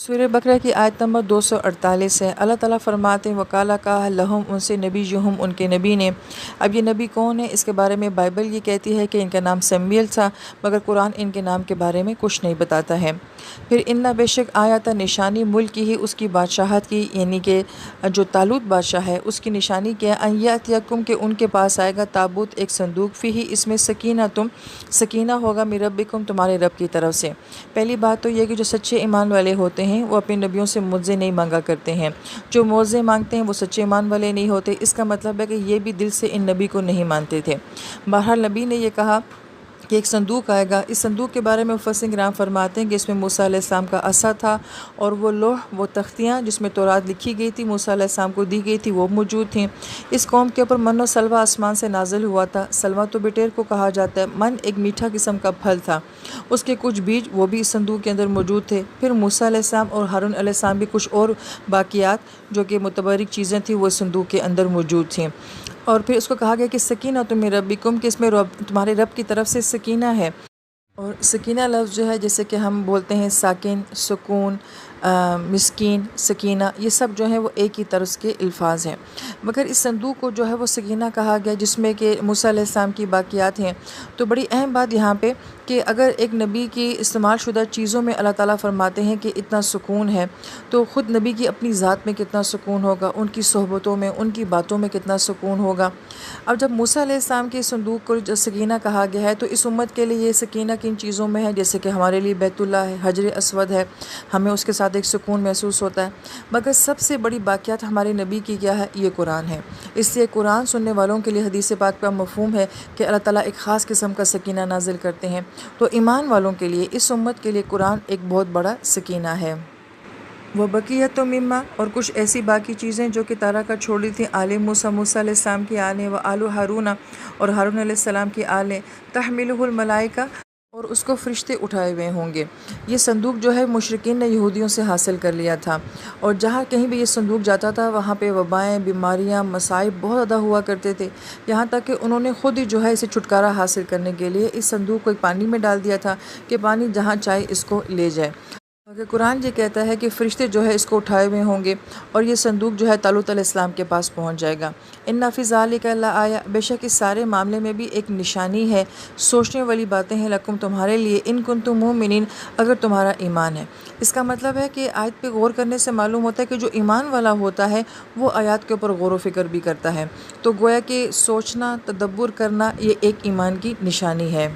सूरह बकरा की आयत नंबर 248 है। अल्लाह ताला फरमाते हैं वकाला का लहुम, उनसे नबी जो हम उनके नबी ने। अब ये नबी कौन है, इसके बारे में बाइबल ये कहती है कि इनका नाम समीएल था, मगर कुरान इनके नाम के बारे में कुछ नहीं बताता है। फिर इन्ना बेशक आया था निशानी मुल्क की ही उसकी बादशाहत की, यानी कि जो तालूत बादशाह है उसकी निशानी क्या है, अय्यातियकुम के उनके पास आएगा ताबूत एक संदूक, फी ही इसमें सकीना होगा मिर रब्बिकुम तुम्हारे रब की तरफ से। पहली बात तो ये कि जो सच्चे ईमान वाले होते हैं वो अपने नबियों से मुआवजे नहीं मांगा करते हैं। जो मुआवजे मांगते हैं वो सच्चे ईमान वाले नहीं होते। इसका मतलब है कि ये भी दिल से इन नबी को नहीं मानते थे। बहरहाल नबी ने ये कहा कि एक संदूक आएगा। इस संदूक के बारे में मुफस्सिर किराम फरमाते हैं कि इसमें मूसा अलैहिस्सलाम का असा था, और वो लोह, वो तख्तियाँ जिसमें तौरात लिखी गई थी, मूसा अलैहिस्सलाम को दी गई थी, वो मौजूद थीं। इस कौम के ऊपर मन और सलवा आसमान से नाजिल हुआ था। सलवा तो बिटेर को कहा जाता है। मन एक मीठा किस्म का फल था, उसके कुछ बीज वो भी इस संदूक के अंदर मौजूद थे। फिर मूसा अलैहिस्सलाम और हारून अलैहिस्सलाम भी कुछ और बाकियात जो कि मुतबरिक चीज़ें थी वो इस संदूक के अंदर मौजूद थीं। और फिर उसको कहा गया कि सकीना तुम रब्बिकुम, कि इसमें तुम्हारे रब की तरफ से सकीना है। और सकीना लफ्ज़ जो है, जैसे कि हम बोलते हैं साकिन, सुकून, मिस्कीन, सकीना, ये सब जो है वो एक ही तरह के अल्फाज हैं। मगर इस संदूक को जो है वो सकीना कहा गया, जिसमें कि मूसा अलैहिस्सलाम की बाकियात हैं। तो बड़ी अहम बात यहाँ पे कि अगर एक नबी की इस्तेमाल शुदा चीज़ों में अल्लाह ताला फरमाते हैं कि इतना सुकून है, तो ख़ुद नबी की अपनी ज़ात में कितना सुकून होगा, उनकी सोहबतों में, उनकी बातों में कितना सुकून होगा। अब जब मूसा अलैहिस्सलाम के संदूक को जो सकीना कहा गया है, तो इस उम्मत के लिए ये सकीना किन चीज़ों में है, जैसे कि हमारे लिए बैतुल्लाह है, हजर अस्वद है, हमें उसके साथ एक सुकून महसूस होता है। मगर सबसे बड़ी बाक़ियात हमारे नबी की क्या है, ये कुरान है। इसलिए कुरान सुनने वालों के लिए हदीस पाक का मफ़हूम है कि अल्लाह ताला एक ख़ास किस्म का सकीना नाजिल करते हैं। तो ईमान वालों के लिए, इस उम्मत के लिए कुरान एक बहुत बड़ा सकीना है। वह बकियत तो मिम्मा, और कुछ ऐसी बाकी चीज़ें जो कि तारा का छोड़ी थी आले मूसा, मूसा अलैहिस्सलाम की आले, व आलू हारूना, और हारून अलैहिस्सलाम की आले, तहमिलुहुल मलाइका, और उसको फ़रिश्ते उठाए हुए होंगे। ये संदूक जो है मुशरिकीन ने यहूदियों से हासिल कर लिया था, और जहाँ कहीं भी ये संदूक जाता था वहाँ पे वबाएँ, बीमारियाँ, मसाइब बहुत ज़्यादा हुआ करते थे। यहाँ तक कि उन्होंने ख़ुद ही जो है इसे छुटकारा हासिल करने के लिए इस संदूक को एक पानी में डाल दिया था कि पानी जहाँ चाहे इसको ले जाए। मगर कुरान ये कहता है कि फ़रिश्ते जो है इसको उठाए हुए होंगे, और ये संदूक जो है तालूत अलैहिस्सलाम के पास पहुंच जाएगा। इन्ना फ़ी ज़ालिका लआया, बेशक इस सारे मामले में भी एक निशानी है, सोचने वाली बातें हैं, लकुम तुम्हारे लिए, इन कुंतुम मुमिनीन, अगर तुम्हारा ईमान है। इसका मतलब है कि आयत पे गौर करने से मालूम होता है कि जो ईमान वाला होता है वो आयत के ऊपर गौर व फिक्र भी करता है। तो गोया कि सोचना, तदब्बुर करना, ये एक ईमान की निशानी है।